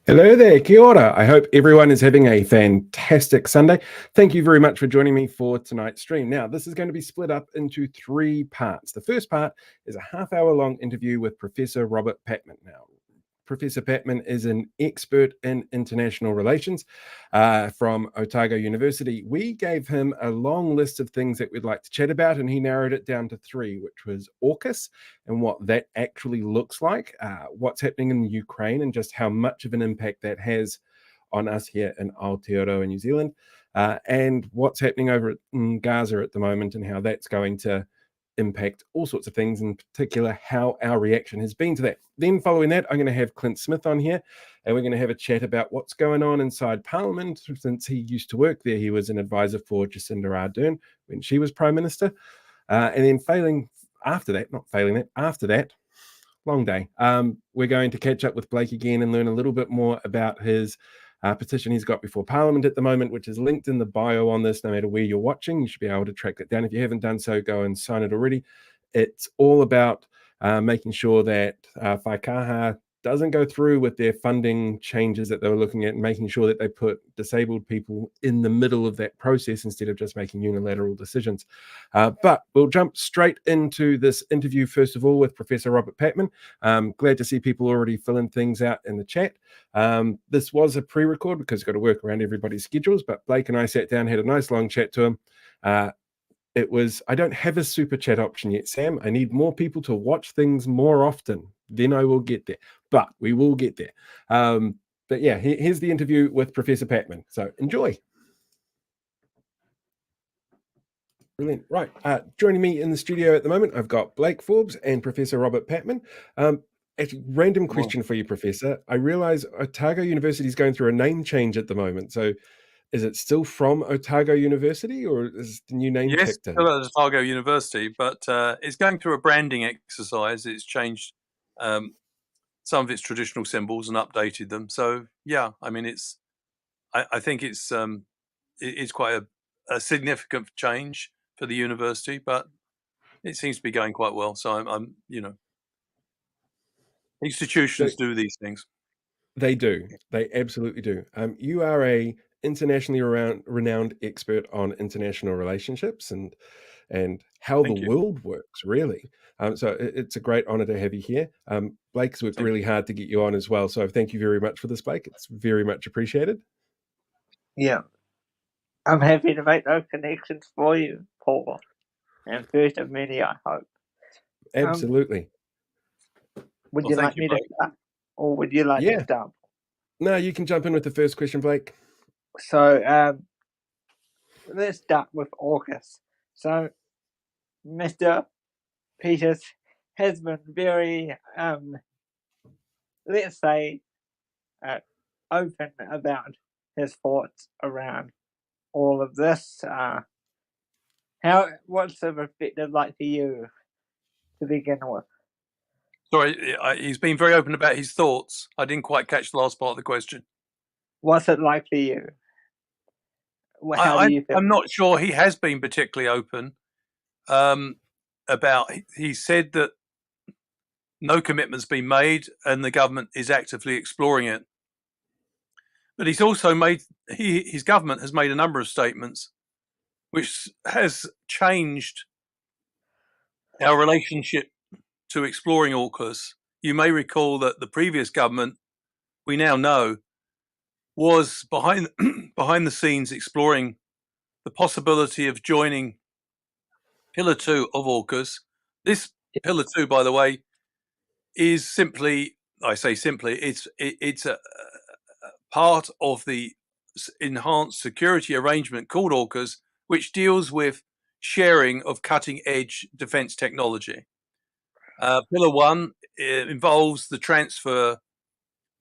Hello there, kia ora. I hope everyone is having a fantastic Sunday. Thank you very much for joining me for tonight's stream. Now, this is going to be split up into 3 parts. The first part is a half-hour-long interview with Professor Robert Patman. Now, Professor Patman is an expert in international relations from Otago University. We gave him a long list of things that we'd like to chat about, and he narrowed it down to 3, which was AUKUS and what that actually looks like, what's happening in Ukraine and just how much of an impact that has on us here in Aotearoa, New Zealand, and what's happening over in Gaza at the moment and how that's going to impact all sorts of things, in particular how our reaction has been to that. Then following that, I'm going to have Clint Smith on here, and we're going to have a chat about what's going on inside Parliament. Since he used to work there, he was an advisor for Jacinda Ardern when she was Prime Minister. And then after that, long day, we're going to catch up with Blake again and learn a little bit more about his petition he's got before Parliament at the moment, which is linked in the bio on this. No matter where you're watching, you should be able to track that down. If you haven't done so, go and sign it already. It's all about making sure that Whaikaha doesn't go through with their funding changes that they were looking at, and making sure that they put disabled people in the middle of that process instead of just making unilateral decisions. But we'll jump straight into this interview, first of all, with Professor Robert Patman. Glad to see people already filling things out in the chat. This was a pre-record because we've got to work around everybody's schedules, but Blake and I sat down, had a nice long chat to him. I don't have a super chat option yet, Sam. I need more people to watch things more often. Then I will get there. But we will get there. But yeah, here's the interview with Professor Patman. So enjoy. Brilliant. Right. Joining me in the studio at the moment, I've got Blake Forbes and Professor Robert Patman. Actually, random question for you, Professor. I realize Otago University is going through a name change at the moment. So is it still from Otago University, or is the new name kicked in? Yes, still at Otago University, but it's going through a branding exercise. It's changed some of its traditional symbols and updated them. So yeah, I mean, I think it's quite a significant change for the university, but it seems to be going quite well. So I'm institutions do these things. They do. They absolutely do. You are a internationally renowned expert on international relationships and how the world works, really. So it's a great honor to have you here. Blake's worked really hard to get you on as well. So thank you very much for this, Blake. It's very much appreciated. Yeah. I'm happy to make those connections for you, Paul. And first of many, I hope. Absolutely. Would you like me to start? Or would you like to start? No, you can jump in with the first question, Blake. So let's start with AUKUS. So Mr. Peters has been very, let's say, open about his thoughts around all of this. What's the perspective like for you to begin with? Sorry, he's been very open about his thoughts. I didn't quite catch the last part of the question. What's it like for you? How do you feel? I'm not sure he has been particularly open about. He said that no commitment's been made and the government is actively exploring it. But he's also his government has made a number of statements which has changed our relationship to exploring AUKUS. You may recall that the previous government, we now know, was behind the scenes exploring the possibility of joining Pillar 2 of AUKUS. This Pillar 2, by the way, is simply, I say simply, it's a part of the enhanced security arrangement called AUKUS, which deals with sharing of cutting-edge defense technology. Pillar 1 involves the transfer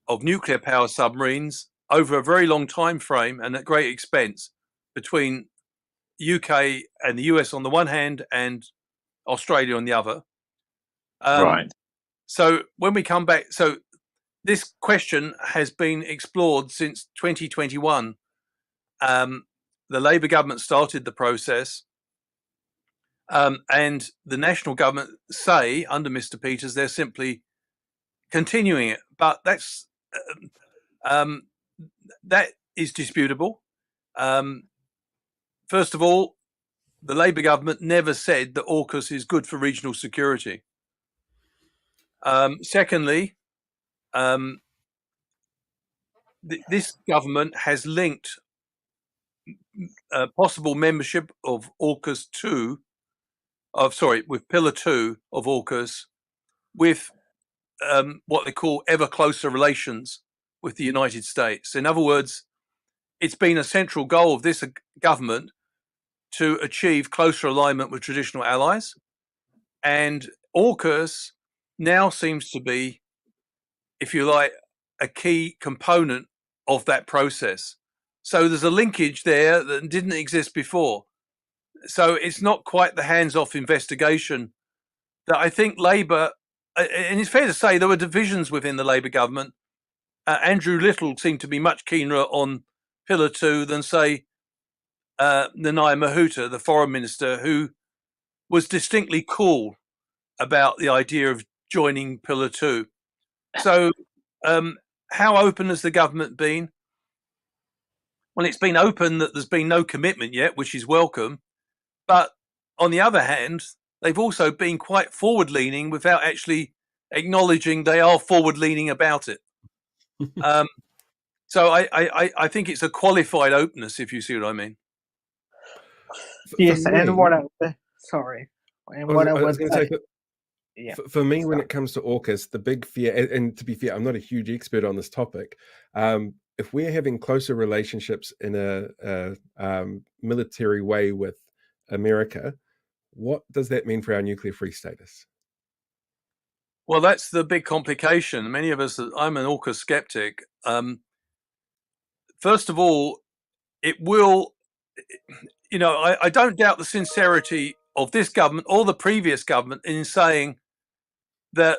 of nuclear power submarines over a very long time frame and at great expense between UK and the US on the one hand and Australia on the other. Right. So when we come back, so this question has been explored since 2021. The Labour government started the process. And the national government say, under Mr. Peters, they're simply continuing it. But that is disputable. First of all, the Labour government never said that AUKUS is good for regional security. Secondly, this government has linked possible membership of AUKUS with Pillar 2 of AUKUS with what they call ever closer relations with the United States. In other words, it's been a central goal of this government to achieve closer alignment with traditional allies. And AUKUS now seems to be, if you like, a key component of that process. So there's a linkage there that didn't exist before. So it's not quite the hands-off investigation that I think Labour, and it's fair to say there were divisions within the Labour government. Andrew Little seemed to be much keener on Pillar 2 than, say, Nanaia Mahuta, the foreign minister, who was distinctly cool about the idea of joining Pillar 2. So how open has the government been? Well, it's been open that there's been no commitment yet, which is welcome. But on the other hand, they've also been quite forward-leaning without actually acknowledging they are forward-leaning about it. So I think it's a qualified openness, if you see what I mean. Yes, For and me, what I would say, yeah, for me, when it comes to AUKUS, the big fear, and to be fair, I'm not a huge expert on this topic. If we're having closer relationships in a military way with America, what does that mean for our nuclear-free status? Well, that's the big complication. Many of us, I'm an AUKUS skeptic. First of all, it will, I don't doubt the sincerity of this government or the previous government in saying that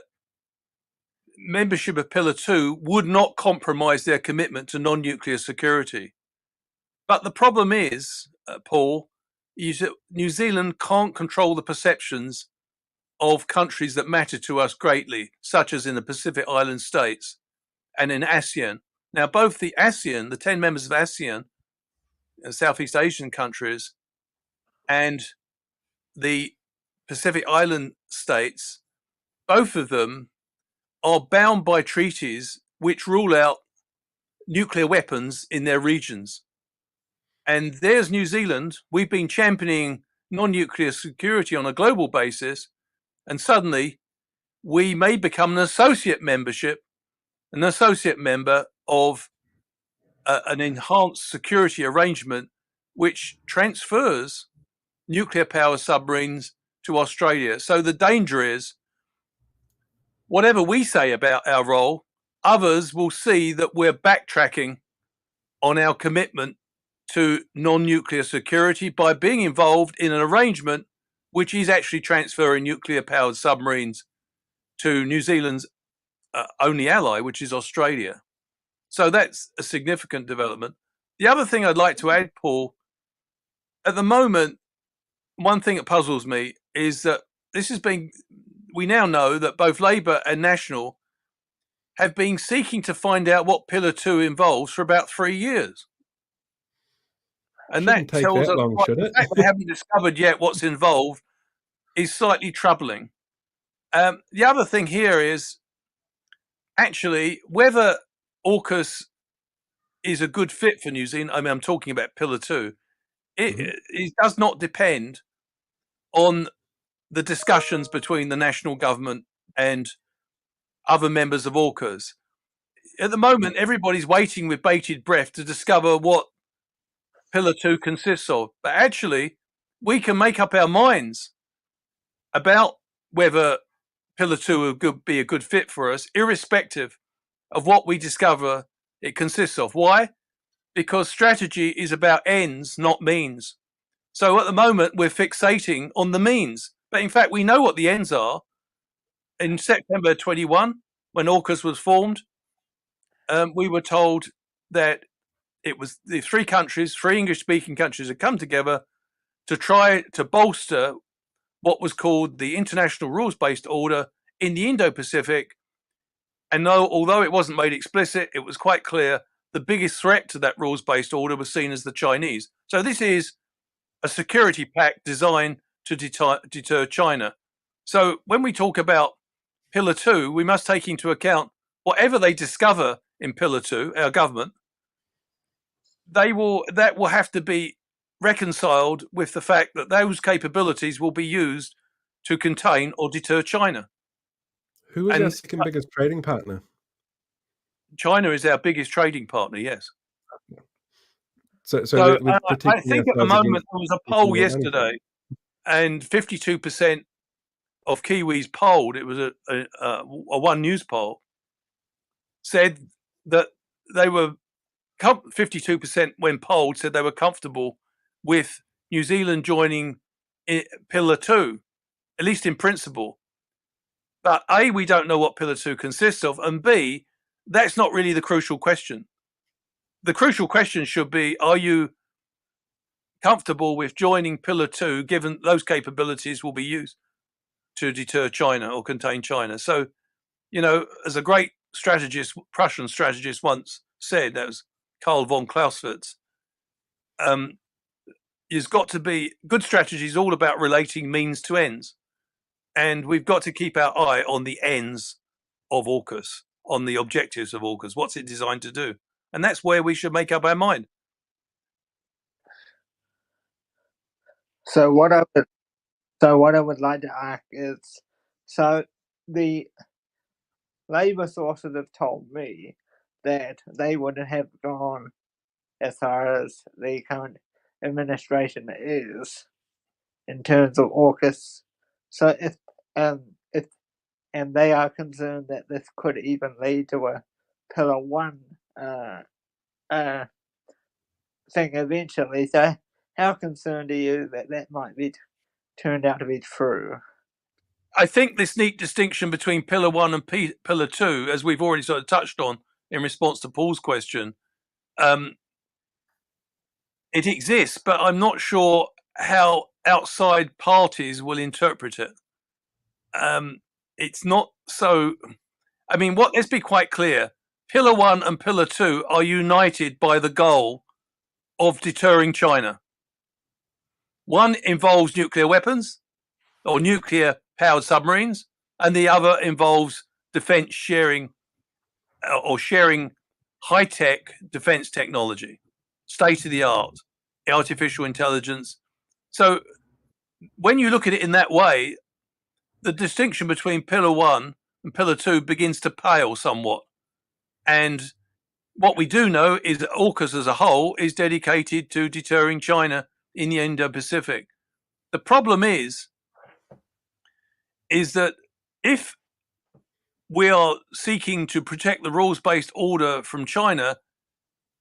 membership of Pillar 2 would not compromise their commitment to non-nuclear security. But the problem is, Paul, New Zealand can't control the perceptions of countries that matter to us greatly, such as in the Pacific Island states and in ASEAN. Now, both the ASEAN, the 10 members of ASEAN, Southeast Asian countries, and the Pacific Island states, both of them are bound by treaties which rule out nuclear weapons in their regions. And there's New Zealand. We've been championing non-nuclear security on a global basis, and suddenly we may become an associate member of an enhanced security arrangement which transfers nuclear power submarines to Australia. So the danger is, whatever we say about our role, others will see that we're backtracking on our commitment to non-nuclear security by being involved in an arrangement which is actually transferring nuclear-powered submarines to New Zealand's only ally, which is Australia. So that's a significant development. The other thing I'd like to add, Paul, at the moment, one thing that puzzles me is that we now know that both Labour and National have been seeking to find out what Pillar 2 involves for about 3 years. And Shouldn't that take tells that us long, the should it? fact they haven't discovered yet what's involved is slightly troubling. The other thing here is actually whether AUKUS is a good fit for New Zealand. I mean, I'm talking about Pillar 2. It does not depend on the discussions between the national government and other members of AUKUS. At the moment, everybody's waiting with bated breath to discover what Pillar 2 consists of. But actually, we can make up our minds about whether Pillar 2 would be a good fit for us, irrespective of what we discover it consists of. Why? Because strategy is about ends, not means. So at the moment, we're fixating on the means. But in fact, we know what the ends are. In September 21, when AUKUS was formed, we were told that it was the three English-speaking countries had come together to try to bolster what was called the International Rules-Based Order in the Indo-Pacific. And although it wasn't made explicit, it was quite clear the biggest threat to that rules-based order was seen as the Chinese. So this is a security pact designed to deter China. So when we talk about Pillar 2, we must take into account whatever they discover in Pillar 2, our government, that will have to be reconciled with the fact that those capabilities will be used to contain or deter China. Who is our second biggest trading partner? China is our biggest trading partner, yes. So I think at the moment there was a poll yesterday, and 52% of Kiwis polled, it was a One News poll, said that they were 52% when polled said they were comfortable with New Zealand joining Pillar 2, at least in principle. But A, we don't know what Pillar 2 consists of, and B, that's not really the crucial question. The crucial question should be, are you comfortable with joining Pillar 2, given those capabilities will be used to deter China or contain China? So, as a great strategist, Prussian strategist once said, that was Karl von Clausewitz, there's got to be good strategies all about relating means to ends. And we've got to keep our eye on the ends of AUKUS, on the objectives of AUKUS. What's it designed to do? And that's where we should make up our mind. So what I would like to ask is, so the Labour sources have told me that they wouldn't have gone as far as the current administration is in terms of AUKUS. So if they are concerned that this could even lead to a Pillar 1 thing eventually. So how concerned are you that might be turned out to be true? I think this neat distinction between Pillar 1 and Pillar 2, as we've already sort of touched on in response to Paul's question, it exists, but I'm not sure how outside parties will interpret it. It's not so. I mean, let's be quite clear. Pillar 1 and Pillar 2 are united by the goal of deterring China. One involves nuclear weapons or nuclear-powered submarines, and the other involves defense sharing or sharing high-tech defense technology, state-of-the-art, artificial intelligence. So when you look at it in that way, the distinction between Pillar 1 and Pillar 2 begins to pale somewhat. And what we do know is that AUKUS as a whole is dedicated to deterring China in the Indo-Pacific. The problem is that if we are seeking to protect the rules-based order from China,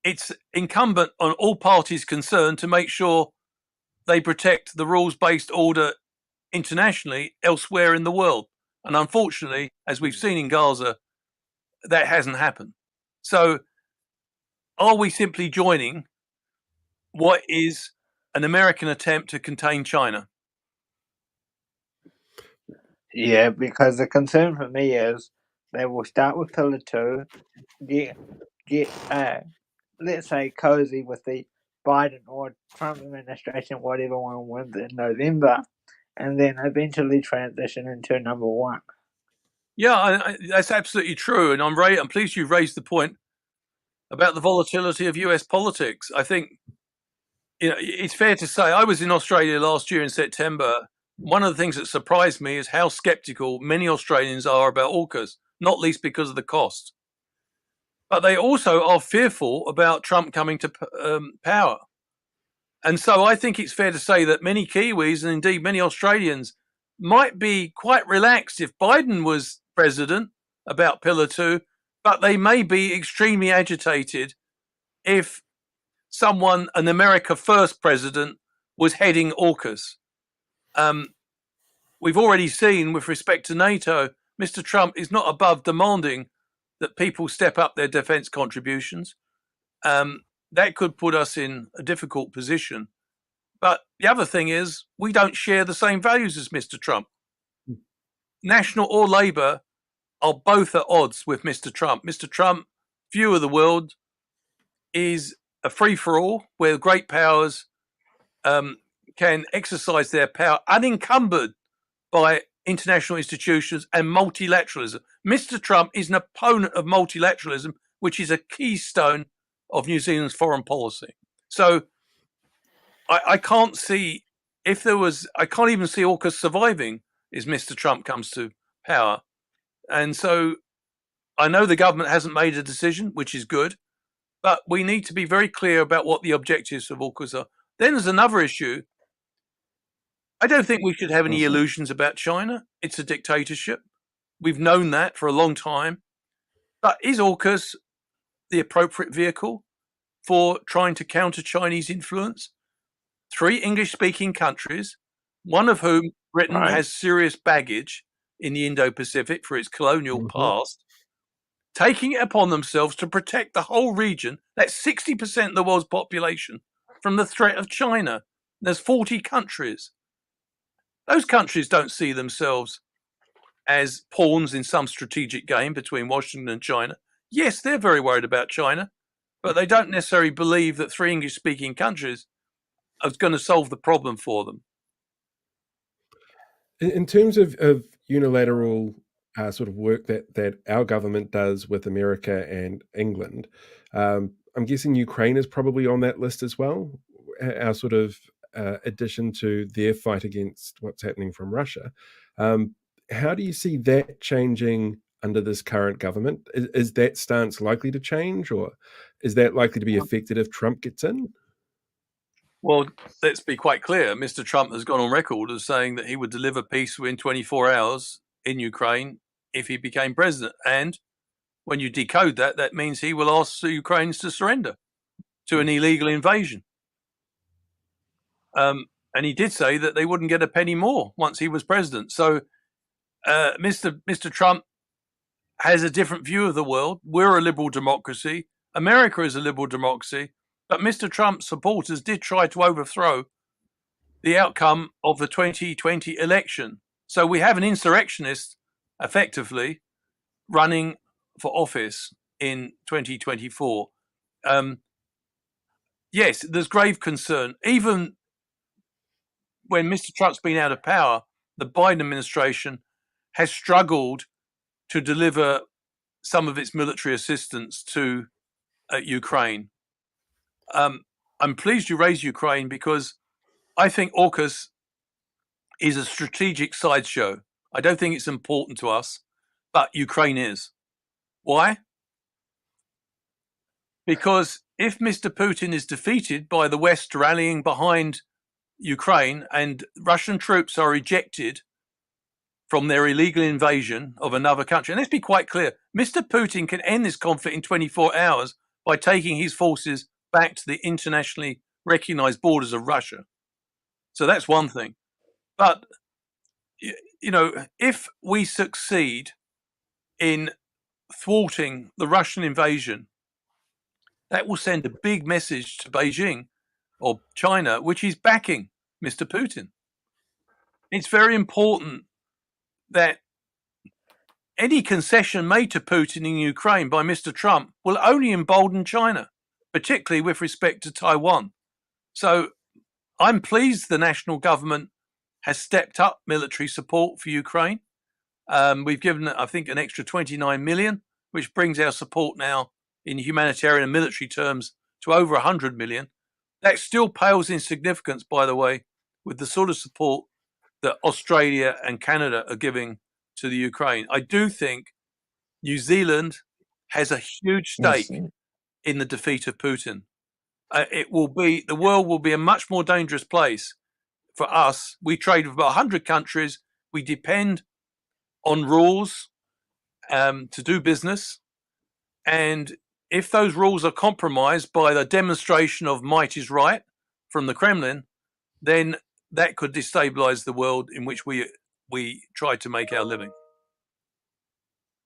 it's incumbent on all parties concerned to make sure they protect the rules-based order internationally elsewhere in the world. And unfortunately, as we've seen in Gaza, that hasn't happened. So are we simply joining what is an American attempt to contain China? Yeah, because the concern for me is they will start with Pillar 2, get let's say cozy with the Biden or Trump administration, whatever one wins in November, and then eventually transition into number 1. Yeah, that's absolutely true, and I'm pleased you raised the point about the volatility of US politics. I think it's fair to say I was in Australia last year in September. One of the things that surprised me is how skeptical many Australians are about AUKUS, not least because of the cost. But they also are fearful about Trump coming to power. And so I think it's fair to say that many Kiwis and indeed many Australians might be quite relaxed if Biden was president about Pillar 2, but they may be extremely agitated if an America First president was heading AUKUS. We've already seen with respect to NATO, Mr. Trump is not above demanding that people step up their defense contributions. That could put us in a difficult position. But The other thing is we don't share the same values as Mr. Trump. National or Labour are both at odds with Mr. Trump. Mr. Trump's view of the world is a free-for-all where great powers can exercise their power unencumbered by international institutions and multilateralism. Mr. Trump is an opponent of multilateralism, which is a keystone of New Zealand's foreign policy. So I can't see I can't even see AUKUS surviving if Mr. Trump comes to power. And so I know the government hasn't made a decision, which is good, but we need to be very clear about what the objectives of AUKUS are. Then there's another issue. I don't think we should have any illusions about China. It's a dictatorship. We've known that for a long time. But is AUKUS the appropriate vehicle for trying to counter Chinese influence? 3 English-speaking countries, one of whom, Britain, has serious baggage in the Indo-Pacific for its colonial past, taking it upon themselves to protect the whole region, that's 60% of the world's population, from the threat of China. There's 40 countries. Those countries don't see themselves as pawns in some strategic game between Washington and China. Yes, they're very worried about China, but they don't necessarily believe that 3 English-speaking countries are going to solve the problem for them. In terms of unilateral sort of work that our government does with America and England, I'm guessing Ukraine is probably on that list as well. Our sort of addition to their fight against what's happening from Russia. How do you see that changing under this current government? Is that stance likely to change, or is that likely to be affected if Trump gets in? Well, let's be quite clear. Mr. Trump has gone on record as saying that he would deliver peace within 24 hours in Ukraine if he became president. And when you decode that, that means he will ask the Ukrainians to surrender to an illegal invasion. And he did say that they wouldn't get a penny more once he was president. So Mr. Trump has a different view of the world. We're a liberal democracy. America is a liberal democracy. But Mr. Trump's supporters did try to overthrow the outcome of the 2020 election. So we have an insurrectionist, effectively, running for office in 2024. Yes, there's grave concern. Even when Mr. Trump's been out of power, the Biden administration has struggled to deliver some of its military assistance to Ukraine. I'm pleased you raised Ukraine because I think AUKUS is a strategic sideshow. I don't think it's important to us, but Ukraine is. Why? Because if Mr. Putin is defeated by the West rallying behind Ukraine and Russian troops are ejected from their illegal invasion of another country, and let's be quite clear, Mr. Putin can end this conflict in 24 hours by taking his forces back to the internationally recognized borders of Russia. So that's one thing. But, you know, if we succeed in thwarting the Russian invasion, that will send a big message to Beijing or China, which is backing Mr. Putin. It's very important that any concession made to Putin in Ukraine by Mr. Trump will only embolden China, particularly with respect to Taiwan. So I'm pleased the national government has stepped up military support for Ukraine. We've given, I think, an extra 29 million, which brings our support now in humanitarian and military terms to over 100 million. That still pales in significance, by the way, with the sort of support that Australia and Canada are giving to the Ukraine. I do think New Zealand has a huge stake in the defeat of Putin. The world will be a much more dangerous place for us. We trade with about 100 countries. We depend on rules to do business. And if those rules are compromised by the demonstration of might is right from the Kremlin, then that could destabilize the world in which we try to make our living.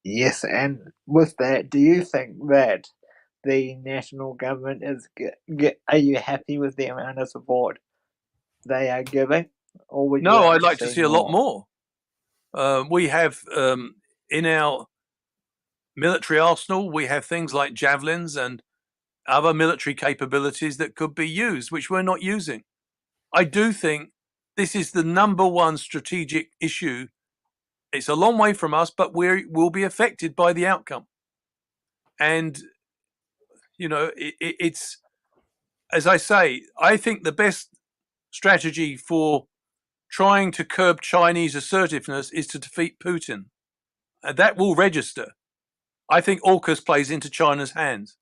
Yes, and with that, do you think that the national government are you happy with the amount of support? they are giving? Or would you No, like I'd like to see a lot more. We have in our military arsenal, we have things like javelins and other military capabilities that could be used, which we're not using. I do think this is the number one strategic issue. It's a long way from us, but we will be affected by the outcome. And, you know, it's, as I say, I think the best strategy for trying to curb Chinese assertiveness is to defeat Putin. And that will register. I think AUKUS plays into China's hands.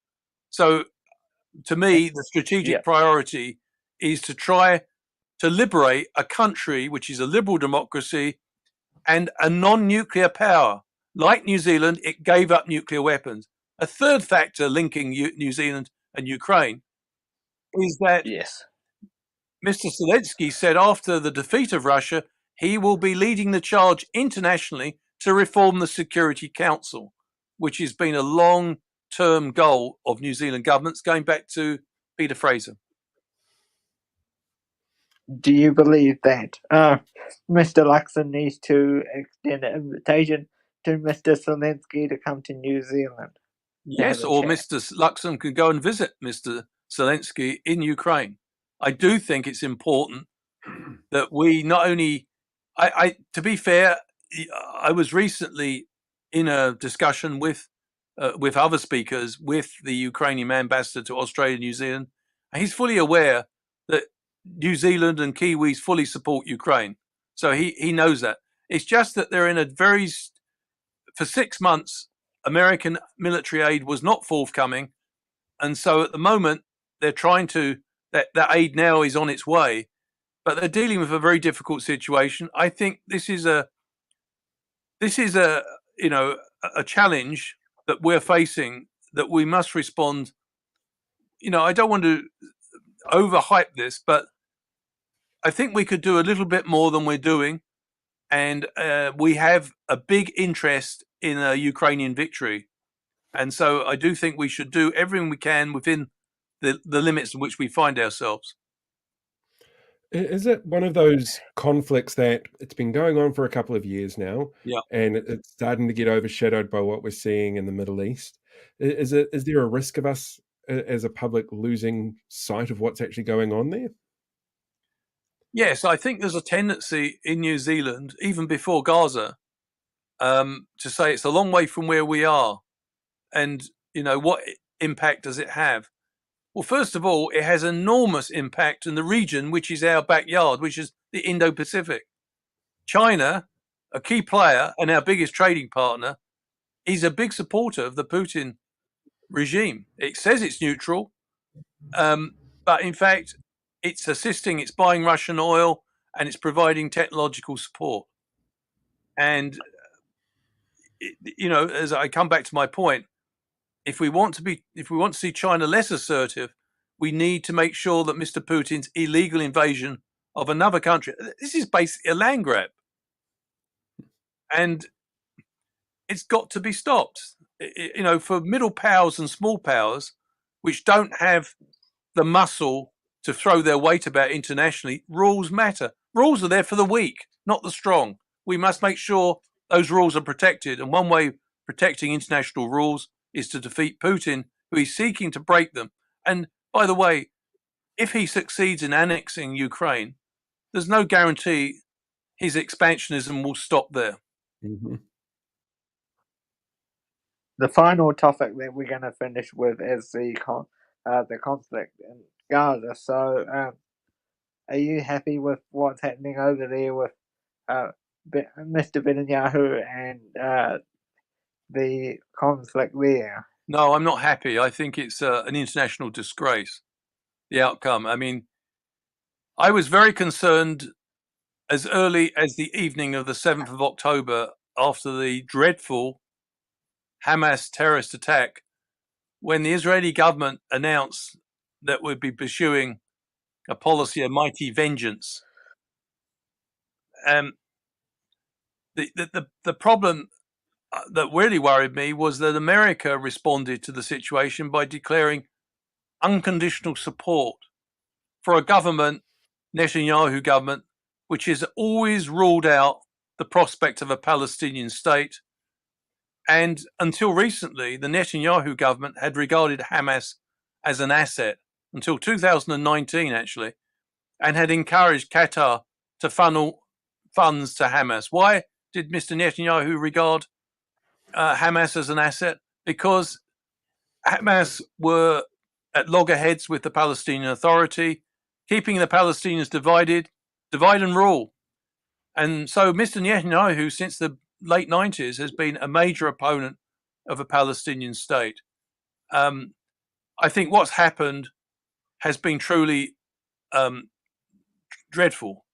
So, to me, the strategic priority is to try to liberate a country which is a liberal democracy and a non-nuclear power. Like New Zealand, it gave up nuclear weapons. A third factor linking New Zealand and Ukraine is that Mr. Zelensky said after the defeat of Russia, he will be leading the charge internationally to reform the Security Council, which has been a long-term goal of New Zealand governments going back to Peter Fraser. Do you believe that Mr. Luxon needs to extend an invitation to Mr. Zelensky to come to New Zealand? Yes, or Mr. Luxon can go and visit Mr. Zelensky in Ukraine. I do think it's important that we not only, to be fair, I was recently in a discussion with other speakers with the Ukrainian ambassador to Australia and New Zealand. And he's fully aware that New Zealand and Kiwis fully support Ukraine. So he knows that. It's just that they're in a for 6 months, American military aid was not forthcoming. And so at the moment, they're trying to, that aid now is on its way, but they're dealing with a very difficult situation. I think this is a challenge that we're facing, that we must respond. I don't want to overhype this, but I think we could do a little bit more than we're doing. And we have a big interest in a Ukrainian victory. And so I do think we should do everything we can within the limits in which we find ourselves. Is it one of those conflicts that it's been going on for a couple of years now, and it's starting to get overshadowed by what we're seeing in the Middle East? Is there a risk of us as a public losing sight of what's actually going on there? Yes, I think there's a tendency in New Zealand, even before Gaza, to say it's a long way from where we are. And, what impact does it have? Well, first of all, it has enormous impact in the region, which is our backyard, which is the Indo-Pacific. China, a key player and our biggest trading partner, is a big supporter of the Putin regime. It says it's neutral, but in fact, it's assisting, it's buying Russian oil, and it's providing technological support. And, as I come back to my point, if we want to see China less assertive, we need to make sure that Mr. Putin's illegal invasion of another country, this is basically a land grab, and it's got to be stopped. For middle powers and small powers, which don't have the muscle to throw their weight about internationally, rules matter. Rules are there for the weak, not the strong. We must make sure those rules are protected, and one way protecting international rules is to defeat Putin, who is seeking to break them. And by the way, if he succeeds in annexing Ukraine, there's no guarantee his expansionism will stop there. Mm-hmm. The final topic that we're going to finish with is the conflict in Gaza. So, are you happy with what's happening over there with Mr. Netanyahu and the conflict there? No, I'm not happy. I think it's an international disgrace, the outcome. I mean, I was very concerned as early as the evening of the 7th of October after the dreadful Hamas terrorist attack, when the Israeli government announced that we'd be pursuing a policy of mighty vengeance. The problem that really worried me was that America responded to the situation by declaring unconditional support for a government Netanyahu government, which has always ruled out the prospect of a Palestinian state. And until recently, the Netanyahu government had regarded Hamas as an asset, until 2019 actually, and had encouraged Qatar to funnel funds to Hamas. Why did Mr. Netanyahu regard Hamas as an asset? Because Hamas were at loggerheads with the Palestinian Authority, keeping the Palestinians divide and rule. And so Mr. Netanyahu, since the late 90s, has been a major opponent of a Palestinian state. I think what's happened has been truly dreadful.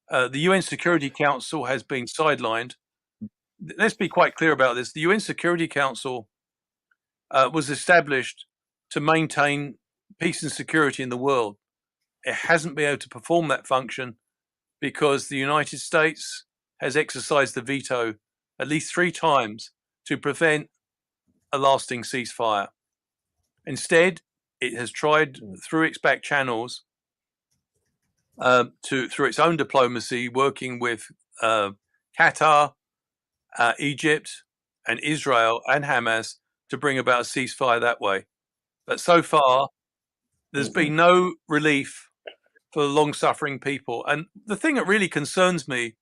The UN Security Council has been sidelined. Let's be quite clear about this. The UN Security Council was established to maintain peace and security in the world. It hasn't been able to perform that function because the United States has exercised the veto at least 3 times to prevent a lasting ceasefire. Instead, it has tried through its back channels through its own diplomacy, working with Qatar, Egypt, and Israel and Hamas to bring about a ceasefire that way. But so far, there's been no relief for long-suffering people. And the thing that really concerns me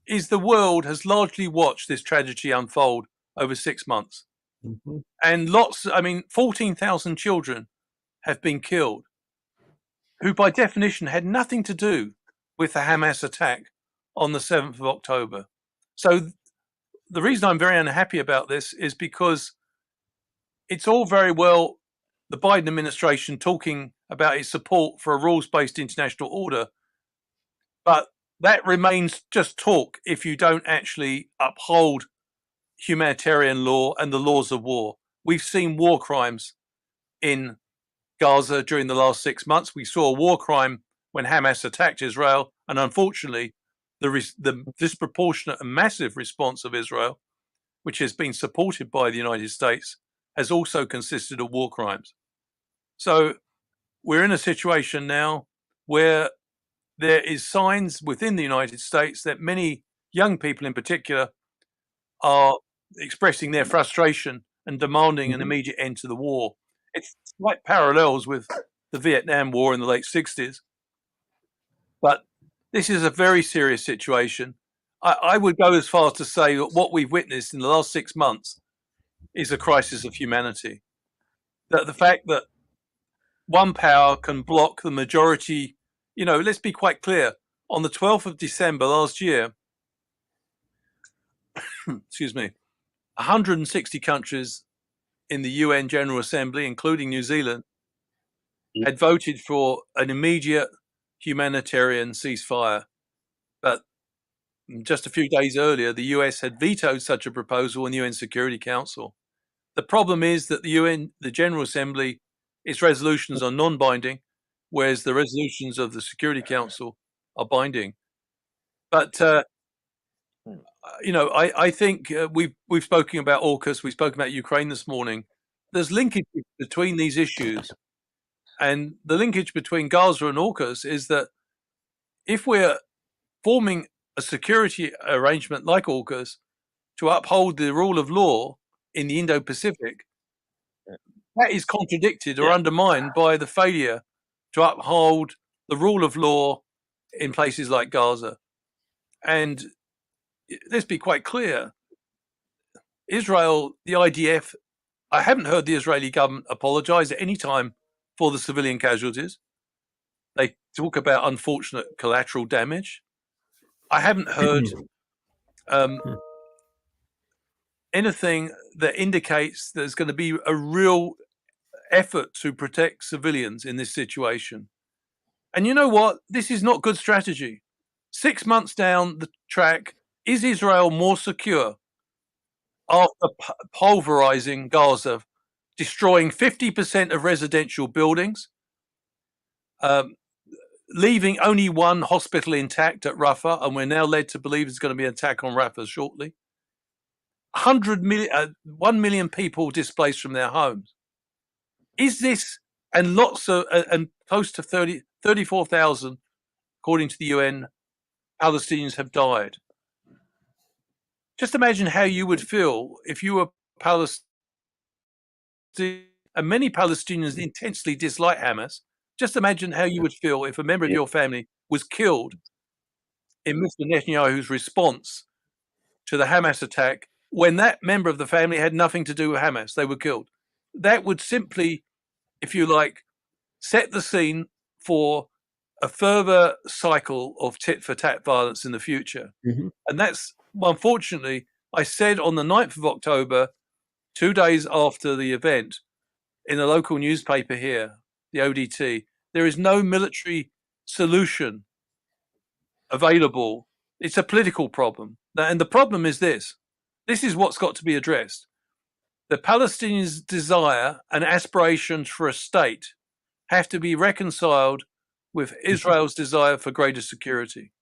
is the world has largely watched this tragedy unfold over 6 months. And 14,000 children have been killed, who by definition had nothing to do with the Hamas attack on the 7th of October. So the reason I'm very unhappy about this is because it's all very well the Biden administration talking about its support for a rules-based international order, but that remains just talk if you don't actually uphold humanitarian law and the laws of war. We've seen war crimes in Gaza during the last 6 months. We saw a war crime when Hamas attacked Israel, and unfortunately, the disproportionate and massive response of Israel, which has been supported by the United States, has also consisted of war crimes. So we're in a situation now where there is signs within the United States that many young people in particular are expressing their frustration and demanding an immediate end to the war. It's like parallels with the Vietnam War in the late 60s. But this is a very serious situation. I would go as far as to say that what we've witnessed in the last 6 months is a crisis of humanity. That the fact that one power can block the majority, let's be quite clear. On the 12th of December last year, excuse me, 160 countries in the UN General Assembly, including New Zealand, had voted for an immediate humanitarian ceasefire. But just a few days earlier, the US had vetoed such a proposal in the UN Security Council. The problem is that the General Assembly, its resolutions are non-binding, whereas the resolutions of the Security Council are binding. But I think we've spoken about AUKUS, we've spoken about Ukraine this morning. There's linkage between these issues, and the linkage between Gaza and AUKUS is that if we're forming a security arrangement like AUKUS to uphold the rule of law in the Indo-Pacific, that is contradicted or undermined by the failure to uphold the rule of law in places like Gaza. And let's be quite clear, Israel, the IDF, I haven't heard the Israeli government apologize at any time for the civilian casualties. They talk about unfortunate collateral damage. I haven't heard anything that indicates there's going to be a real effort to protect civilians in this situation. And you know what? This is not good strategy. 6 months down the track, is Israel more secure after pulverizing Gaza, destroying 50% of residential buildings, leaving only one hospital intact at Rafah, and we're now led to believe there's going to be an attack on Rafah shortly. 1 million people displaced from their homes. Is this, and close to 34,000 according to the UN, Palestinians have died. Just imagine how you would feel if you were Palestinian, and many Palestinians intensely dislike Hamas. Just imagine how you would feel if a member of your family was killed in Mr. Netanyahu's response to the Hamas attack when that member of the family had nothing to do with Hamas. They were killed. That would simply, if you like, set the scene for a further cycle of tit-for-tat violence in the future. Mm-hmm. And that's, unfortunately, I said on the 9th of October, 2 days after the event, in a local newspaper here, the ODT, there is no military solution available. It's a political problem. And the problem is this. This is what's got to be addressed. The Palestinians' desire and aspirations for a state have to be reconciled with Israel's desire for greater security.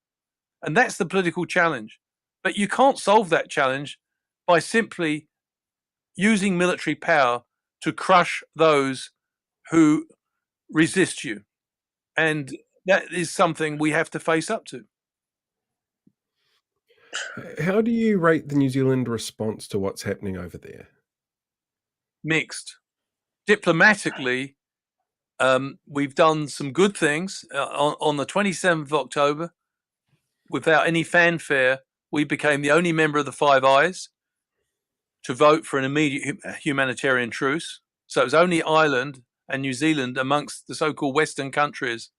And that's the political challenge. But you can't solve that challenge by simply using military power to crush those who resist you. And that is something we have to face up to. How do you rate the New Zealand response to what's happening over there? Mixed. Diplomatically, we've done some good things. On the 27th of October, without any fanfare, we became the only member of the Five Eyes to vote for an immediate humanitarian truce. So it was only Ireland and New Zealand amongst the so-called Western countries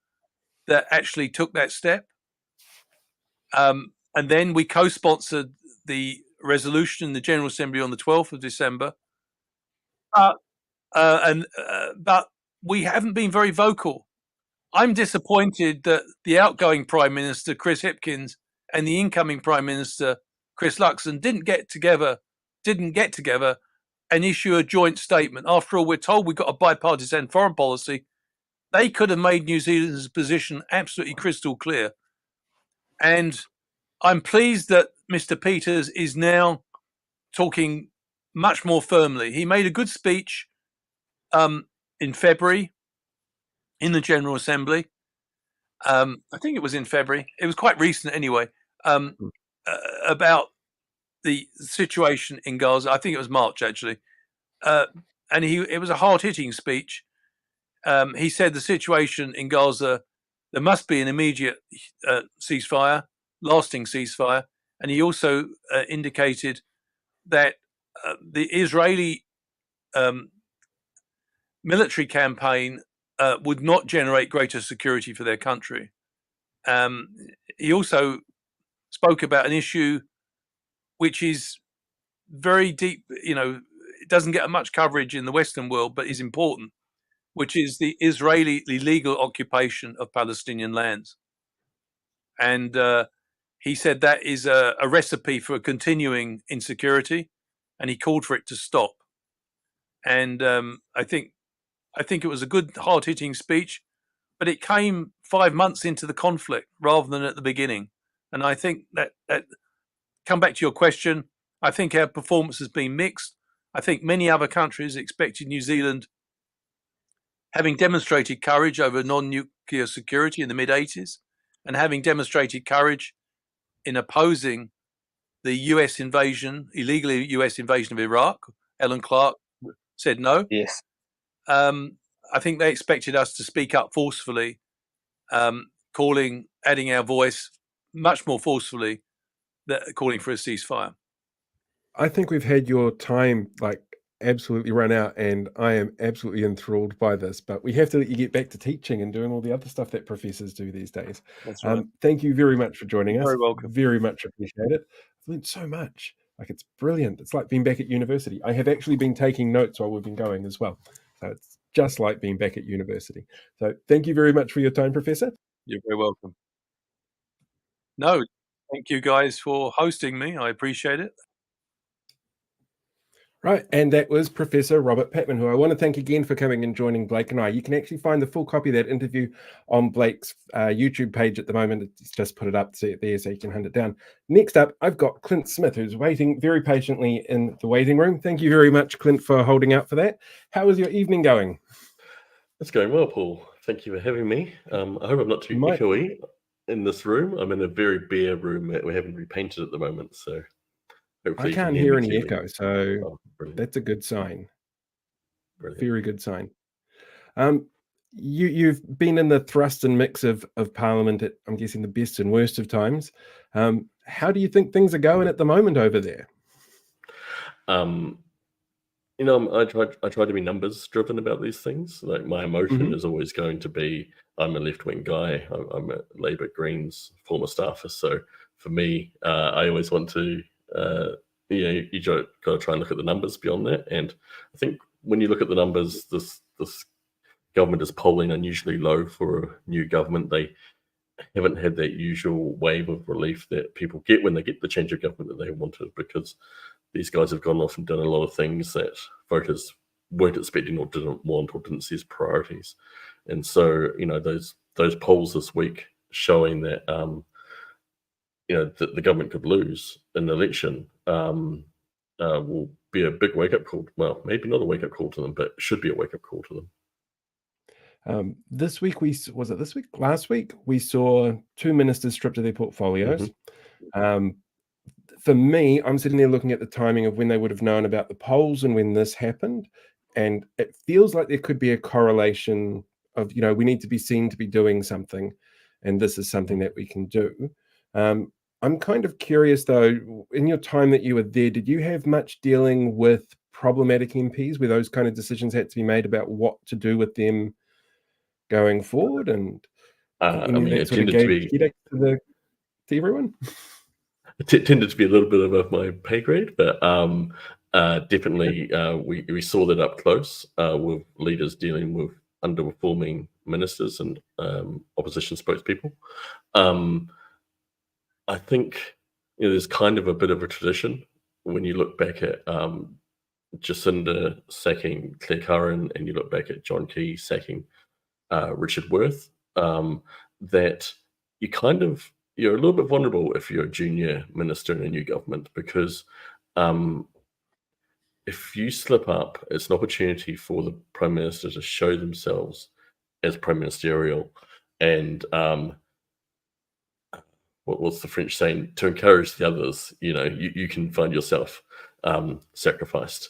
that actually took that step. And then we co-sponsored the resolution in the General Assembly on the 12th of December. But we haven't been very vocal. I'm disappointed that the outgoing Prime Minister, Chris Hipkins, and the incoming Prime Minister, Chris Luxon, didn't get together and issue a joint statement. After all, we're told we've got a bipartisan foreign policy. They could have made New Zealand's position absolutely crystal clear. And I'm pleased that Mr. Peters is now talking much more firmly. He made a good speech in February in the General Assembly. I think it was in February. It was quite recent anyway, about the situation in Gaza. I think it was March, actually. And it was a hard-hitting speech. He said the situation in Gaza, there must be an immediate ceasefire, lasting ceasefire. And he also indicated that the Israeli military campaign would not generate greater security for their country. He also spoke about an issue which is very deep, it doesn't get much coverage in the Western world, but is important, which is the Israeli illegal occupation of Palestinian lands. And he said that is a recipe for continuing insecurity, and he called for it to stop. And I think it was a good, hard-hitting speech, but it came 5 months into the conflict rather than at the beginning. And I think that come back to your question, I think our performance has been mixed. I think many other countries expected New Zealand, having demonstrated courage over non-nuclear security in the mid-80s, and having demonstrated courage in opposing the US invasion, illegal US invasion of Iraq. Ellen Clark said no. Yes. I think they expected us to speak up forcefully, adding our voice much more forcefully, calling for a ceasefire. I think we've had your time absolutely run out, and I am absolutely enthralled by this, but we have to let you get back to teaching and doing all the other stuff that professors do these days. That's right. Thank you very much for joining us. Very welcome. Very much appreciate it. I've learned so much. It's brilliant. It's like being back at university. I have actually been taking notes while we've been going as well. So it's just like being back at university. So thank you very much for your time, Professor. You're very welcome. No, thank you guys for hosting me. I appreciate it. Right, and that was Professor Robert Patman, who I want to thank again for coming and joining Blake and I. You can actually find the full copy of that interview on Blake's YouTube page at the moment. It's just put it up there so you can hunt it down. Next up, I've got Clint Smith, who's waiting very patiently in the waiting room. Thank you very much, Clint, for holding out for that. How is your evening going? It's going well, Paul. Thank you for having me. I hope I'm not too echoey. in this room. I'm in a very bare room that we haven't repainted at the moment, so hopefully I you can can't hear hear me any clearly. echo, so Oh, brilliant. that's a good sign. Brilliant. Very good sign. You've been in the thrust and mix of Parliament at, I'm guessing, the best and worst of times. How do you think things are going at the moment over there? You know, I try to be numbers driven about these things. Like, my emotion is always going to be, I'm a left wing guy. I'm a Labour Greens former staffer, so for me, I always want to, you got to try and look at the numbers beyond that. And I think when you look at the numbers, this government is polling unusually low for a new government. They haven't had that usual wave of relief that people get when they get the change of government that they wanted, because these guys have gone off and done a lot of things that voters weren't expecting or didn't want or didn't see as priorities. And so, you know, those polls this week showing that, you know, that the government could lose an election will be a big wake-up call. Well, maybe not a wake-up call to them, but should be a wake-up call to them. This week, last week, we saw 2 ministers stripped of their portfolios. For me, I'm sitting there looking at the timing of when they would have known about the polls and when this happened, and it feels like there could be a correlation of, you know, we need to be seen to be doing something, and this is something that we can do. I'm kind of curious, though, in your time that you were there, did you have much dealing with problematic MPs where those kind of decisions had to be made about what to do with them going forward, and I mean, that it sort of tended to gave be headache to everyone? It tended to be a little bit above my pay grade, but definitely we saw that up close with leaders dealing with underperforming ministers and opposition spokespeople. I think, you know, there's kind of a bit of a tradition when you look back at Jacinda sacking Claire Curran, and you look back at John Key sacking Richard Worth, that you're a little bit vulnerable if you're a junior minister in a new government, because if you slip up, it's an opportunity for the Prime Minister to show themselves as prime ministerial, and what's the French saying? To encourage the others, you know, you can find yourself sacrificed.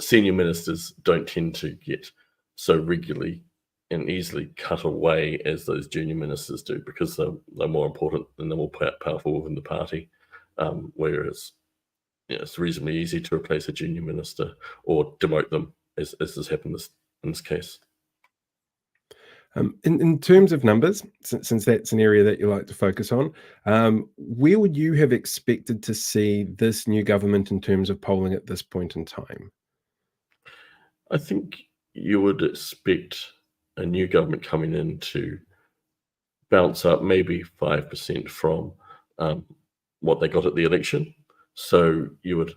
Senior ministers don't tend to get so regularly and easily cut away as those junior ministers do, because they're more important and they're more powerful within the party. Whereas, you know, it's reasonably easy to replace a junior minister or demote them, as has happened in this case. In terms of numbers, since that's an area that you like to focus on, where would you have expected to see this new government in terms of polling at this point in time? I think you would expect a new government coming in to bounce up maybe 5% from what they got at the election. So you would,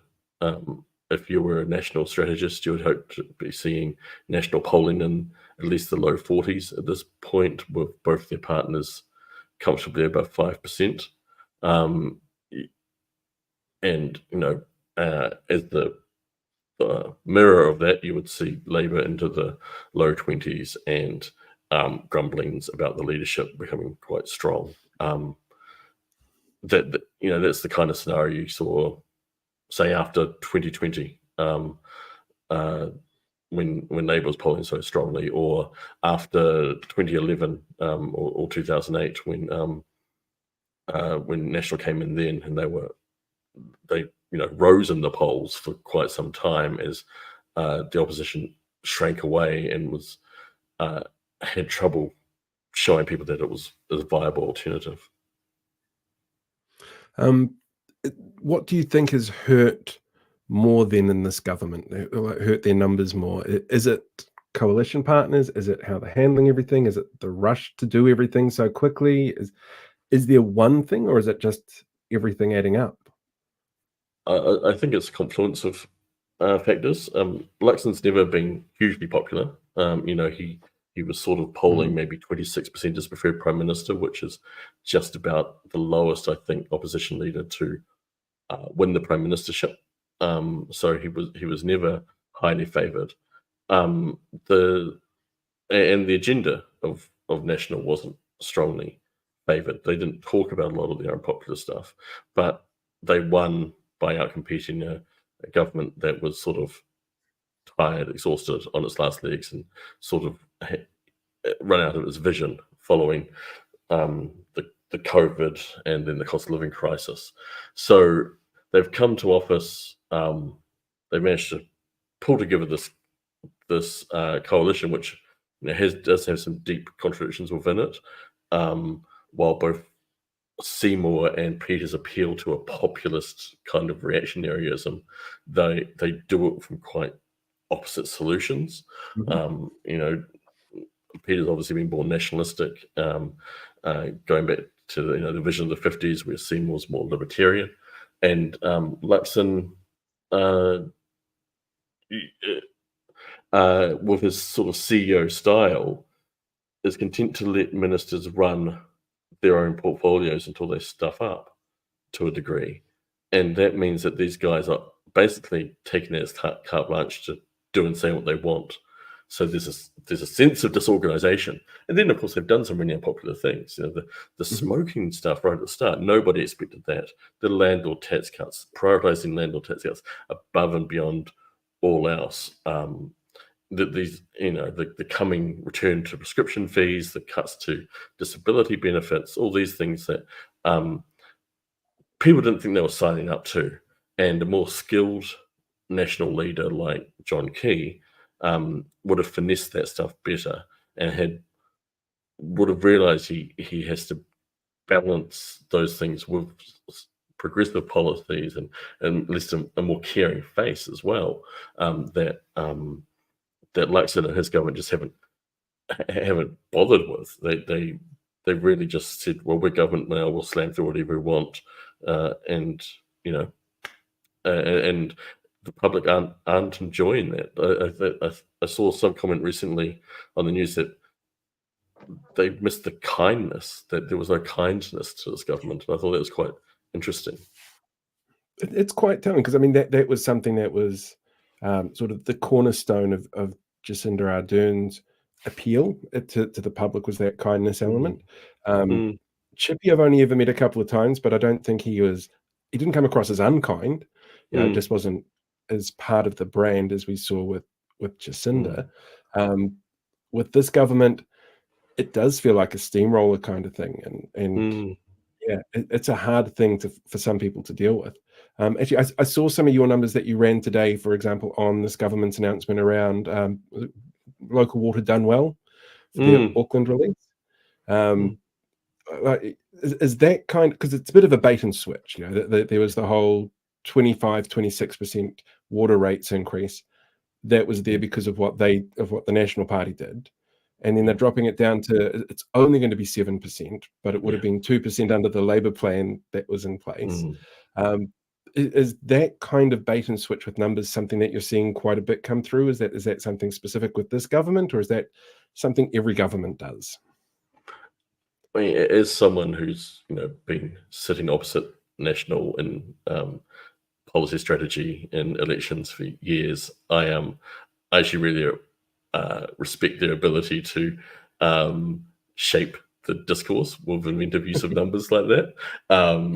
if you were a national strategist, you would hope to be seeing national polling in at least the low 40s at this point, with both their partners comfortably above 5%. And, you know, as the mirror of that, you would see Labour into the low 20s, and grumblings about the leadership becoming quite strong. That you know, that's the kind of scenario you saw, say, after 2020, when Labour was polling so strongly, or after 2011 or 2008 when National came in then, and they you know, rose in the polls for quite some time as the opposition shrank away and was had trouble showing people that it was a viable alternative. What do you think has hurt more than in this government? Hurt their numbers more? Is it coalition partners? Is it how they're handling everything? Is it the rush to do everything so quickly? Is there one thing, or is it just everything adding up? I think it's a confluence of factors. Luxon's never been hugely popular. You know, he was sort of polling maybe 26% as preferred prime minister, which is just about the lowest, I think, opposition leader to win the prime ministership. So he was never highly favoured. The agenda of National wasn't strongly favoured. They didn't talk about a lot of the unpopular stuff, but they won by outcompeting a government that was sort of tired, exhausted, on its last legs, and sort of run out of its vision following the COVID and then the cost of living crisis. So they've come to office. They managed to pull together this coalition, which does have some deep contradictions within it. While both Seymour and Peters appeal to a populist kind of reactionaryism, they do it from quite opposite solutions. Peters obviously been more nationalistic, going back to the vision of the 50s, where Seymour's more libertarian, and Luxon, with his sort of CEO style, is content to let ministers run their own portfolios until they stuff up to a degree, and that means that these guys are basically taking it as carte blanche to do and say what they want. So there's a sense of disorganization, and then of course they've done some really unpopular things. The smoking stuff right at the start, nobody expected that. The landlord tax cuts, prioritizing landlord tax cuts above and beyond all else. The coming return to prescription fees, the cuts to disability benefits, all these things that people didn't think they were signing up to, and a more skilled national leader like John Key would have finessed that stuff better, and would have realized he has to balance those things with progressive policies and at least a more caring face as well, that Luxon and his government just haven't bothered with. They really just said, well, we're government now, we'll slam through whatever we want, and the public aren't enjoying that. I saw some comment recently on the news that they missed the kindness, that there was no kindness to this government, and I thought that was quite interesting. It's quite telling, because I mean that was something that was sort of the cornerstone of Jacinda Ardern's appeal to the public, was that kindness element. Chippy I've only ever met a couple of times, but I don't think he didn't come across as unkind. It just wasn't as part of the brand as we saw with Jacinda. With this government, it does feel like a steamroller kind of thing, and yeah, it's a hard thing for some people to deal with. Actually, I saw some of your numbers that you ran today, for example, on this government's announcement around local water done well for the Auckland release. Is that kind, because it's a bit of a bait and switch, there was the whole 26% water rates increase that was there because of what the National Party did, and then they're dropping it down to it's only going to be 7%, but it would have been 2% under the Labour plan that was in place. Is that kind of bait and switch with numbers something that you're seeing quite a bit come through? Is that something specific with this government, or is that something every government does? I mean, as someone who's been sitting opposite National in policy strategy in elections for years, I actually really respect their ability to shape the discourse with inventive use of numbers like that.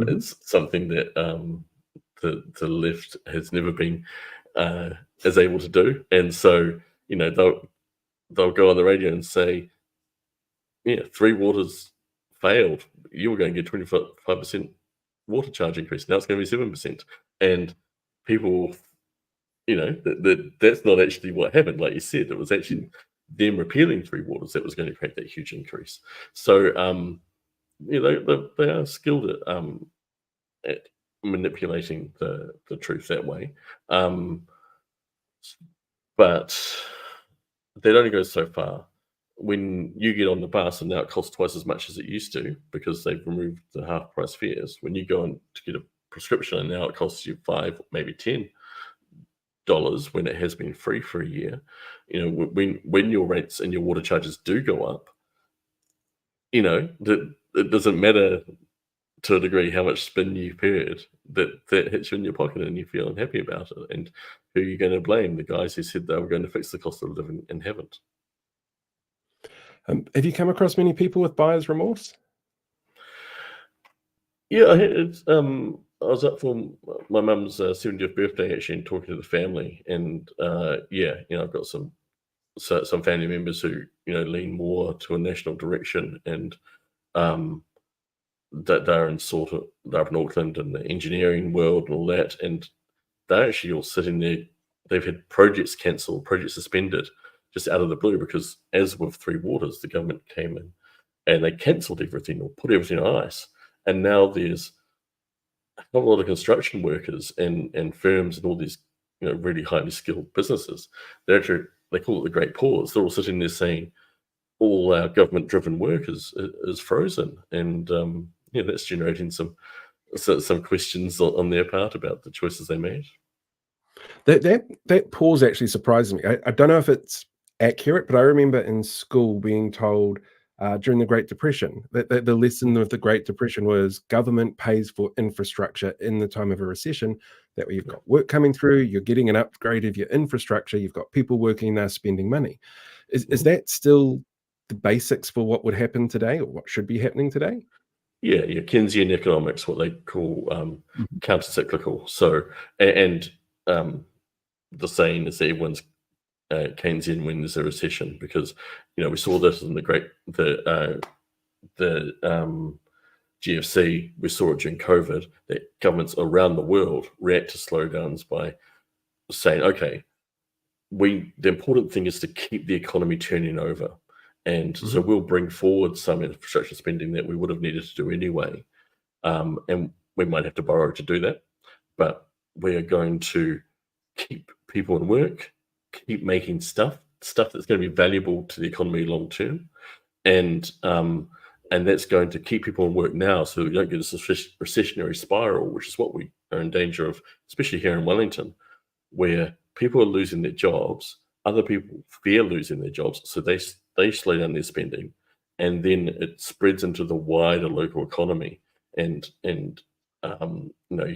It's something that the left has never been as able to do, and so they'll go on the radio and say, Three Waters failed, you were going to get 25% water charge increase, now it's going to be 7%, and people, that's not actually what happened. Like you said, it was actually them repealing Three Waters that was going to create that huge increase. So they are skilled at manipulating the truth that way, but they'd only go so far. When you get on the bus and now it costs twice as much as it used to because they've removed the half price fares, when you go on to get a prescription and now it costs you $5, maybe $10 when it has been free for a year, when your rates and your water charges do go up, that it doesn't matter to a degree how much spin you've paid, that hits you in your pocket and you feel unhappy about it. And who are you going to blame? The guys who said they were going to fix the cost of living and haven't. Have you come across many people with buyer's remorse? Yeah, I was up for my mum's 70th birthday actually, and talking to the family, and yeah, I've got some family members who lean more to a national direction, and um, that they're in Auckland and the engineering world and all that, and they're actually all sitting there. They've had projects cancelled, projects suspended, just out of the blue, because as with Three Waters, the government came in and they cancelled everything or put everything on ice, and now there's a lot of construction workers and firms and all these really highly skilled businesses. They call it the Great Pause. They're all sitting there saying all our government-driven work is frozen, and that's generating some questions on their part about the choices they made. That pause actually surprises me. I don't know if it's accurate, but I remember in school being told during the Great Depression that the lesson of the Great Depression was government pays for infrastructure in the time of a recession. That way you've got work coming through, you're getting an upgrade of your infrastructure, you've got people working there spending money. Is that still the basics for what would happen today, or what should be happening today? Yeah, Keynesian economics, what they call counter-cyclical. So, and the saying is that everyone's Keynesian when there's a recession, because we saw this in the GFC. We saw it during COVID, that governments around the world react to slowdowns by saying, okay, the important thing is to keep the economy turning over. And so we'll bring forward some infrastructure spending that we would have needed to do anyway. And we might have to borrow to do that, but we are going to keep people in work, keep making stuff that's going to be valuable to the economy long term. And that's going to keep people in work now, so we don't get this recessionary spiral, which is what we are in danger of, especially here in Wellington, where people are losing their jobs, other people fear losing their jobs, so they slow down their spending, and then it spreads into the wider local economy. And you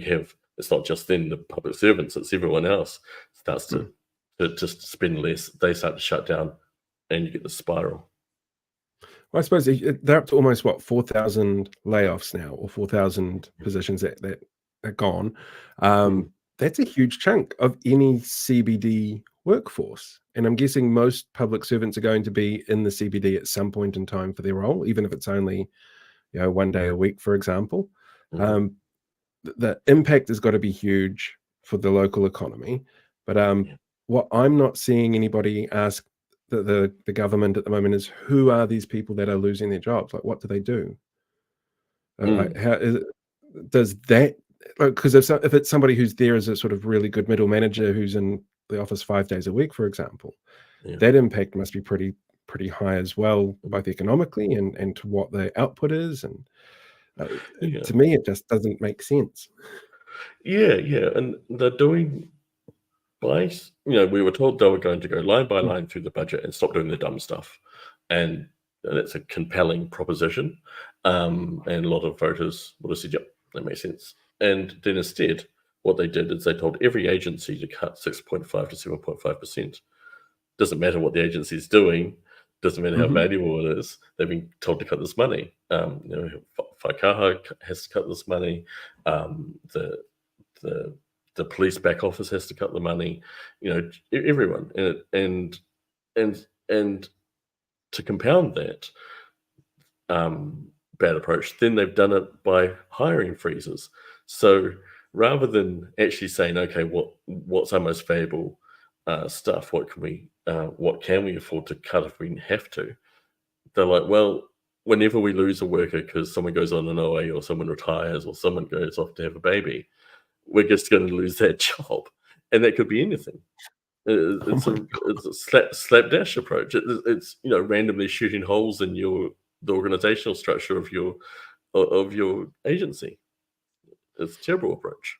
have, it's not just then the public servants, it's everyone else starts to just spend less. They start to shut down, and you get the spiral. Well, I suppose they're up to almost 4,000 layoffs now, or 4,000 positions that are gone. That's a huge chunk of any CBD workforce, and I'm guessing most public servants are going to be in the CBD at some point in time for their role, even if it's only 1 day a week, for example. The impact has got to be huge for the local economy, but what I'm not seeing anybody ask the government at the moment is, who are these people that are losing their jobs? Like, what do they do? How is it, does that, because if it's somebody who's there as a sort of really good middle manager who's in the office 5 days a week, for example, that impact must be pretty high as well, both economically and to what the output is. And to me, it just doesn't make sense. And they're doing we were told they were going to go line by line through the budget and stop doing the dumb stuff, and that's a compelling proposition, and a lot of voters would have said, yep, that makes sense. And then instead, what they did is they told every agency to cut 6.5 to 7.5%. Doesn't matter what the agency is doing, doesn't matter how valuable it is, they've been told to cut this money. Whaikaha has to cut this money, the police back office has to cut the money, everyone. And to compound that bad approach, then they've done it by hiring freezes. So rather than actually saying, okay, what's our most valuable stuff, what can we afford to cut if we have to, they're like, well, whenever we lose a worker because someone goes on an OA or someone retires or someone goes off to have a baby, we're just going to lose that job. And that could be anything. It's a slapdash approach. It's randomly shooting holes in the organizational structure of your agency. It's a terrible approach.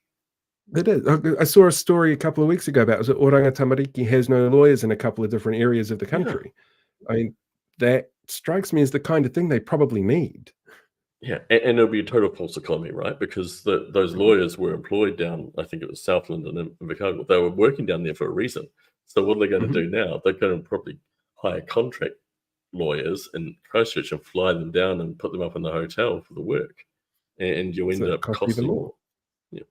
It is. I saw a story a couple of weeks ago about, was it Oranga Tamariki has no lawyers in a couple of different areas of the country. I mean, that strikes me as the kind of thing they probably need. Yeah, and it'll be a total false economy, right? Because those lawyers were employed down, I think it was Southland and Invercargill. They were working down there for a reason. So what are they going to do now? They're going to probably hire contract lawyers in Christchurch and fly them down and put them up in the hotel for the work. and you end So it up costs even costing more. more. Yeah.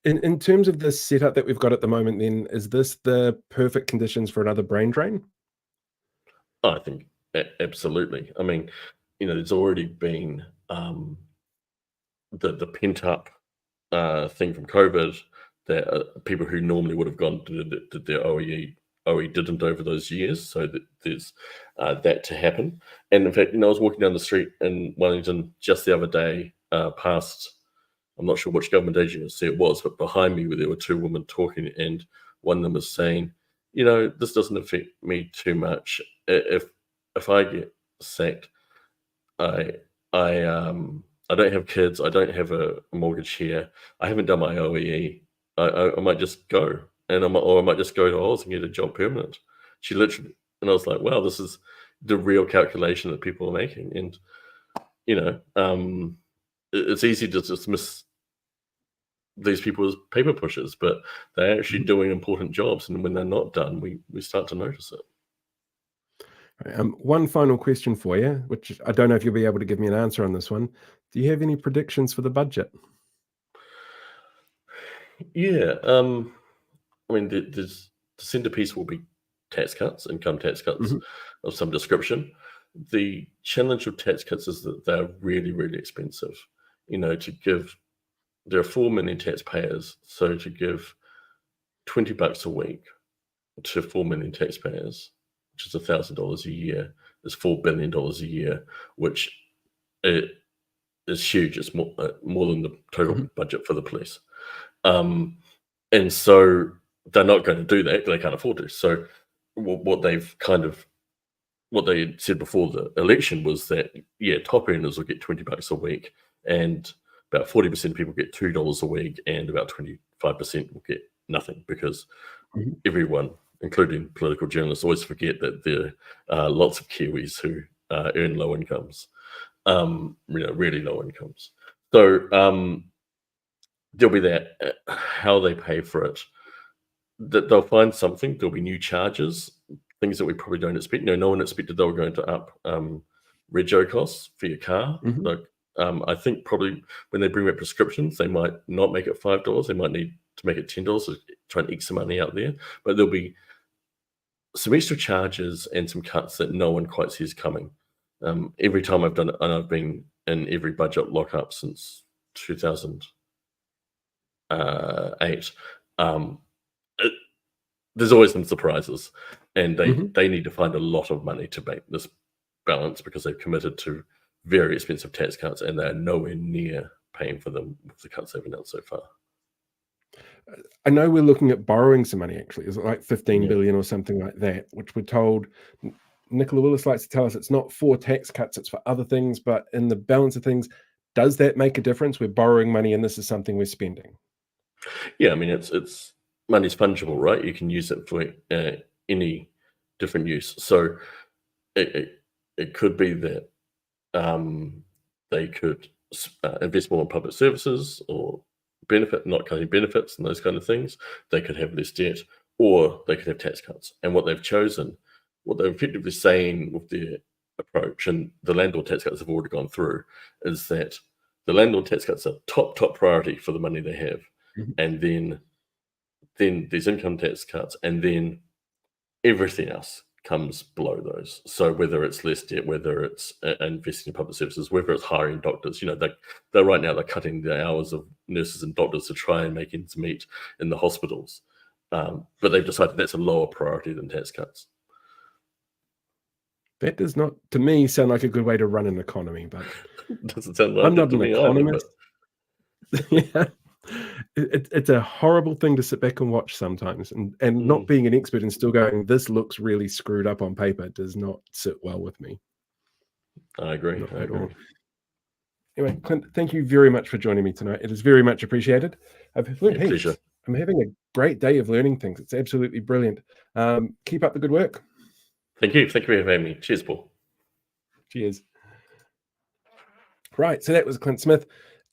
In terms of the setup that we've got at the moment, then, is this the perfect conditions for another brain drain? Oh, I think absolutely. I mean, there's already been the pent up thing from COVID that people who normally would have gone to their OE didn't over those years. So that there's that to happen. And in fact, I was walking down the street in Wellington just the other day, past, I'm not sure which government agency it was, but behind me there were two women talking, and one of them was saying, this doesn't affect me too much. If I get sacked, I don't have kids. I don't have a mortgage here. I haven't done my OEE. I might just go, and I might just go to Oz and get a job permanent. She literally, and I was like, wow, this is the real calculation that people are making, and it's easy to dismiss these people as paper pushers, but they're actually doing important jobs, and when they're not done, we start to notice it. One final question for you, which I don't know if you'll be able to give me an answer on this one. Do you have any predictions for the budget? Yeah, I mean, the centerpiece will be tax cuts, income tax cuts of some description. The challenge with tax cuts is that they're really, really expensive. There are 4 million taxpayers, so to give $20 a week to 4 million taxpayers, which is $1,000 a year, is $4 billion a year, which is huge. It's more than the total budget for the police. And so they're not going to do that. They can't afford to. So what they said before the election was that, top earners will get $20 a week, and about 40% of people get $2 a week, and about 25% will get nothing, because everyone, including political journalists, always forget that there are lots of Kiwis who earn low incomes, really low incomes. So there'll be that. How they pay for it, that they'll find something. There'll be new charges, things that we probably don't expect. No one expected they were going to up rego costs for your car. I think probably when they bring back prescriptions, they might not make it $5. They might need to make it $10 to try and eke some money out there. But there'll be some extra charges and some cuts that no one quite sees coming. Every time I've done it, and I've been in every budget lockup since 2008, there's always some surprises, and they need to find a lot of money to make this balance, because they've committed to very expensive tax cuts, and they're nowhere near paying for them with the cuts they've announced so far. I know we're looking at borrowing some money, actually. Is it like 15 billion or something like that, which we're told, Nicola Willis likes to tell us it's not for tax cuts, it's for other things, but in the balance of things, does that make a difference? We're borrowing money and this is something we're spending. Yeah, I mean, it's money's fungible, right? You can use it for any different use. So it could be that they could invest more in public services, or not cutting benefits and those kind of things. They could have less debt, or they could have tax cuts. And what they're effectively saying with their approach, and the landlord tax cuts have already gone through, is that the landlord tax cuts are top priority for the money they have. And then there's income tax cuts, and then everything else comes below those. So whether it's less debt, whether it's investing in public services, whether it's hiring doctors, they're right now, they're cutting the hours of nurses and doctors to try and make ends meet in the hospitals. But they've decided that's a lower priority than tax cuts. That does not, to me, sound like a good way to run an economy, but doesn't sound like I'm not an economist. Yeah. It's a horrible thing to sit back and watch sometimes, and not being an expert and still going, this looks really screwed up on paper, does not sit well with me. I agree. Not at all. Anyway, Clint, thank you very much for joining me tonight. It is very much appreciated. I've learned heaps. Pleasure. I'm having a great day of learning things. It's absolutely brilliant. Keep up the good work. Thank you. Thank you for having me. Cheers, Paul. Cheers. Right, so that was Clint Smith.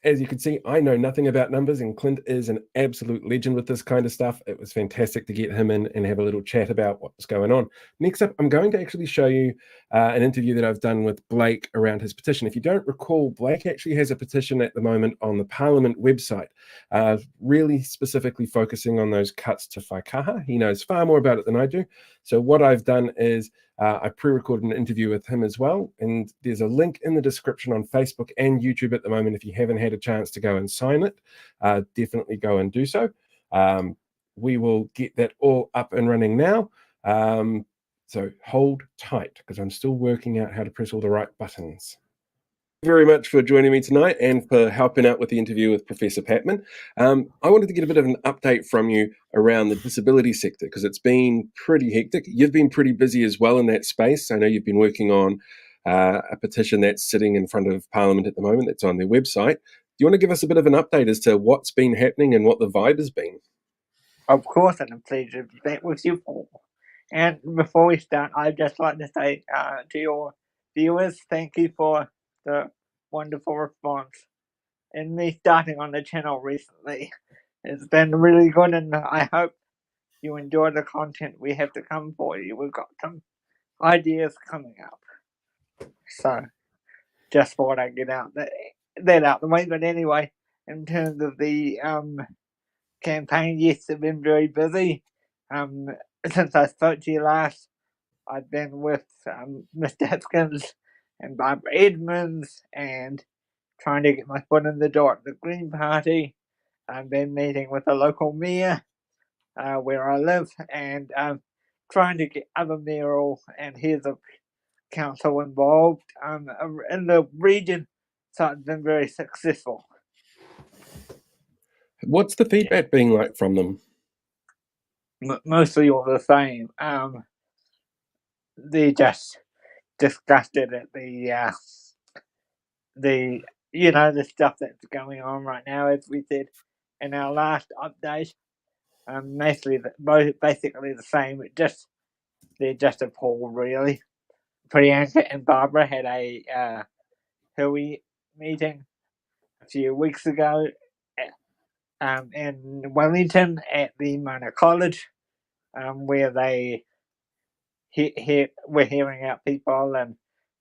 as you can see, I know nothing about numbers, and Clint is an absolute legend with this kind of stuff. It was fantastic to get him in and have a little chat about what's going on. Next up, I'm going to actually show you an interview that I've done with Blake around his petition. If you don't recall, Blake actually has a petition at the moment on the Parliament website, really specifically focusing on those cuts to whaikaha. He knows far more about it than I do. So what I've done is I pre-recorded an interview with him as well, and there's a link in the description on Facebook and YouTube at the moment. If you haven't had a chance to go and sign it, definitely go and do so. We will get that all up and running now. So hold tight, because I'm still working out how to press all the right buttons. Very much for joining me tonight and for helping out with the interview with Professor Patman. I wanted to get a bit of an update from you around the disability sector, because it's been pretty hectic. You've been pretty busy as well in that space. I know you've been working on a petition that's sitting in front of Parliament at the moment that's on their website. Do you want to give us a bit of an update as to what's been happening and what the vibe has been? Of course, and a pleasure to be back with you all. And before we start, I'd just like to say to your viewers, thank you for the wonderful response. And me starting on the channel recently, it's been really good, and I hope you enjoy the content we have to come for you. We've got some ideas coming up. So, just thought I'd get out that out the way. But anyway, in terms of the campaign, yes, I've been very busy. Since I spoke to you last, I've been with Mr. Hipkins and Barbara Edmonds and trying to get my foot in the door at the Green Party. I've been meeting with the local mayor where I live, and trying to get other mayoral and heads of council involved in the region. So it's been very successful. What's the feedback being like from them? Mostly all the same. They're just disgusted at the the stuff that's going on right now, as we said in our last update. Basically the same. They're just appalled, really. Priyanka and Barbara had a Hui meeting a few weeks ago in Wellington at the Mana College, where they were hearing out people, and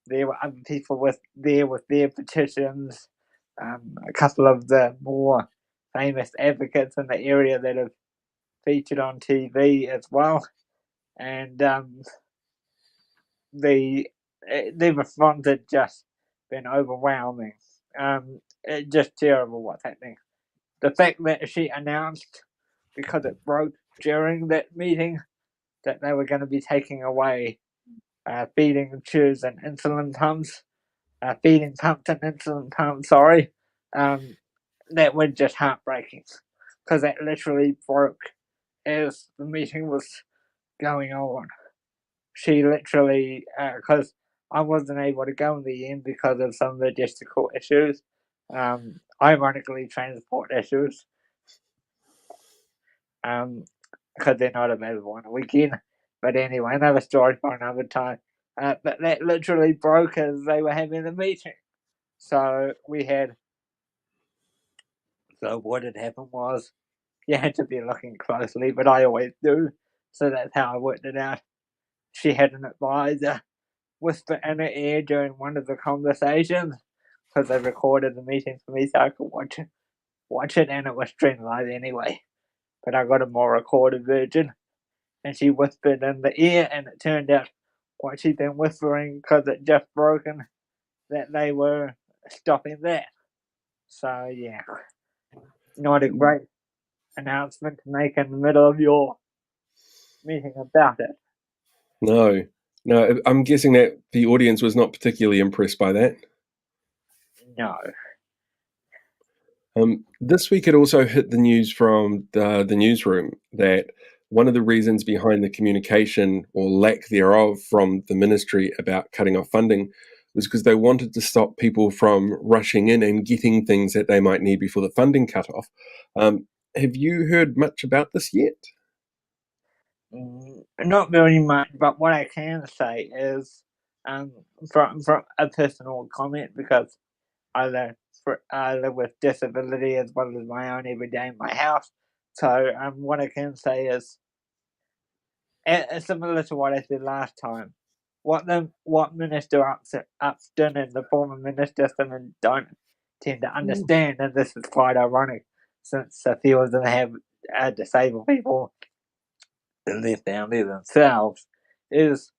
there were other people with their petitions. A couple of the more famous advocates in the area that have featured on TV as well, and the response had just been overwhelming. It's just terrible what's happening. The fact that she announced, because it broke during that meeting, that they were going to be taking away feeding tubes and insulin pumps, feeding pumps and insulin pumps, that was just heartbreaking, because that literally broke as the meeting was going on. She literally, because I wasn't able to go in the end because of some logistical issues, ironically transport issues, because they're not available on the weekend. But anyway, another story for another time. But that literally broke as they were having the meeting. So what had happened was, you had to be looking closely, but I always do. So that's how I worked it out. She had an advisor whisper in her ear during one of the conversations, because they recorded the meeting for me so I could watch it, and it was streamed live anyway. But I got a more recorded version, and she whispered in the ear, and it turned out what she'd been whispering, because it just broken, that they were stopping that. So yeah, not a great announcement to make in the middle of your meeting about it. No, I'm guessing that the audience was not particularly impressed by that. No. This week it also hit the news from the newsroom that one of the reasons behind the communication or lack thereof from the ministry about cutting off funding was because they wanted to stop people from rushing in and getting things that they might need before the funding cut off. Have you heard much about this yet? Not very much, but what I can say is, from a personal comment, because I learned live with disability as well as my own every day in my house. So what I can say is, similar to what I said last time, what Minister Upton and the former Minister Simmons don't tend to understand, and this is quite ironic, since a few of them have disabled people that live down there themselves, is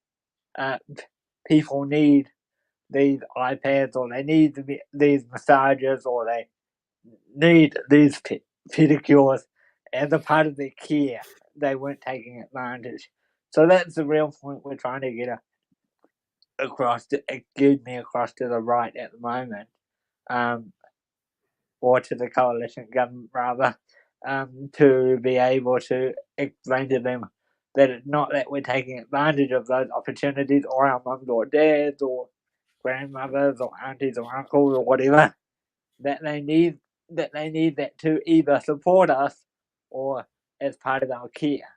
people need these iPads, or they need these massages, or they need these pedicures as a part of their care. They weren't taking advantage. So that's the real point we're trying to get across to the right at the moment, or to the coalition government rather, to be able to explain to them that it's not that we're taking advantage of those opportunities, or our mums or dads or grandmothers or aunties or uncles or whatever, that they need that to either support us or as part of our care.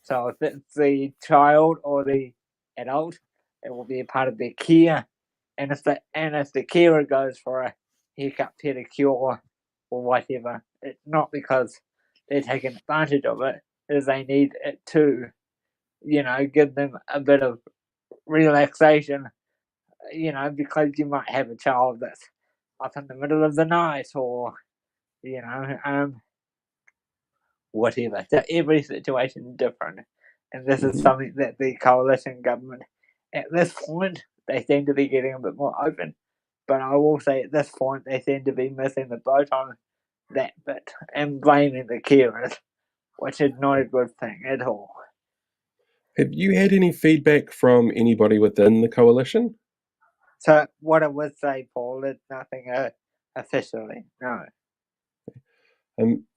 So if it's the child or the adult, it will be a part of their care. And if the carer goes for a haircut, pedicure, or whatever, it's not because they're taking advantage of it, is they need it to, give them a bit of relaxation, because you might have a child that's up in the middle of the night, or, whatever. So every situation is different. And this is something that the coalition government, at this point, they seem to be getting a bit more open. But I will say at this point, they seem to be missing the boat on that bit and blaming the carers, which is not a good thing at all. Have you had any feedback from anybody within the coalition? So what I would say, Paul, is nothing officially, no.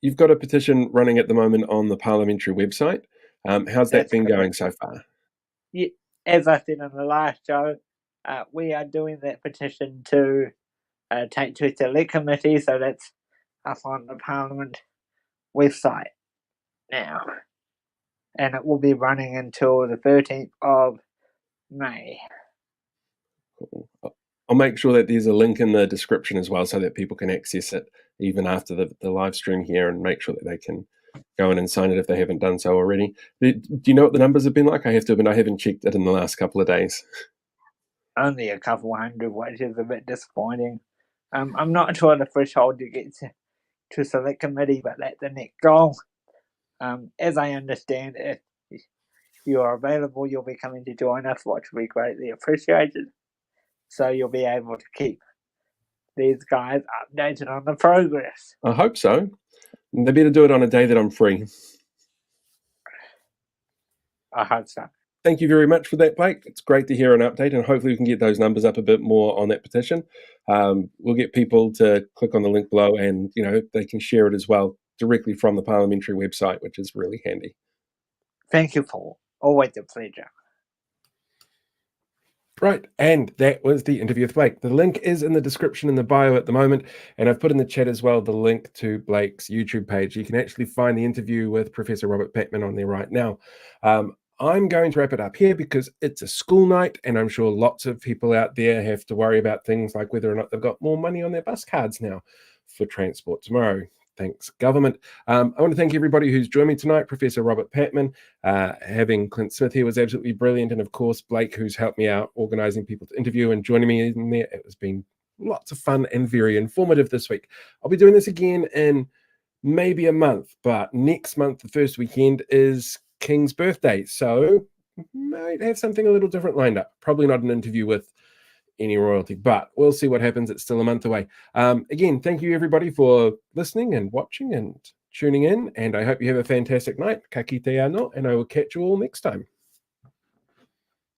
You've got a petition running at the moment on the parliamentary website. How's that been going so far? Yeah, as I said in the last show, we are doing that petition to take to select committee, so that's up on the Parliament website now. And it will be running until the 13th of May. Cool. I'll make sure that there's a link in the description as well so that people can access it even after the live stream here, and make sure that they can go in and sign it if they haven't done so already. Do you know what the numbers have been like? I haven't checked it in the last couple of days. Only a couple hundred, which is a bit disappointing. I'm not sure the threshold to get to select committee, but that's the next goal. As I understand it, if you are available, you'll be coming to join us, which will be greatly appreciated. So you'll be able to keep these guys updated on the progress. I hope so. They better do it on a day that I'm free. I hope so. Thank you very much for that, Blake. It's great to hear an update, and hopefully we can get those numbers up a bit more on that petition. We'll get people to click on the link below, and they can share it as well directly from the parliamentary website, which is really handy. Thank you, Paul. Always a pleasure. Right, and that was the interview with Blake. The link is in the description in the bio at the moment, and I've put in the chat as well the link to Blake's YouTube page. You can actually find the interview with Professor Robert Patman on there right now. I'm going to wrap it up here because it's a school night, and I'm sure lots of people out there have to worry about things like whether or not they've got more money on their bus cards now for transport tomorrow. Thanks, government. I want to thank everybody who's joined me tonight. Professor Robert Patman, having Clint Smith here was absolutely brilliant. And of course, Blake, who's helped me out organizing people to interview and joining me in there. It has been lots of fun and very informative this week. I'll be doing this again in maybe a month, but next month, the first weekend, is King's birthday. So might have something a little different lined up. Probably not an interview with any royalty, but we'll see what happens. It's still a month away. Again, thank you everybody for listening and watching and tuning in, and I hope you have a fantastic night. Ka kite anō, and I will catch you all next time.